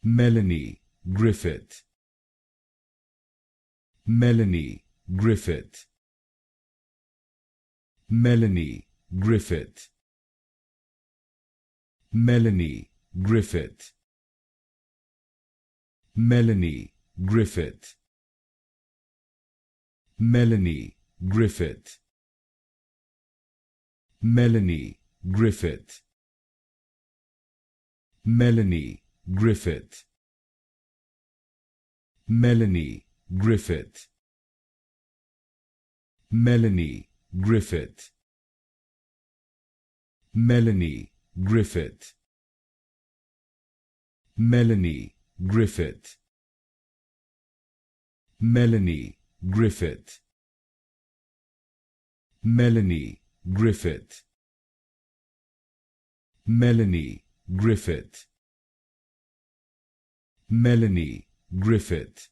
Melanie Griffith. Melanie Griffith. Melanie Griffith. Melanie Griffith. Melanie Griffith. Melanie Griffith. Melanie Griffith. Melanie Griffith. Melanie Griffith. Melanie Griffith. Melanie Griffith. Melanie Griffith. Melanie Griffith. Melanie Griffith. Melanie Griffith. Melanie Griffith.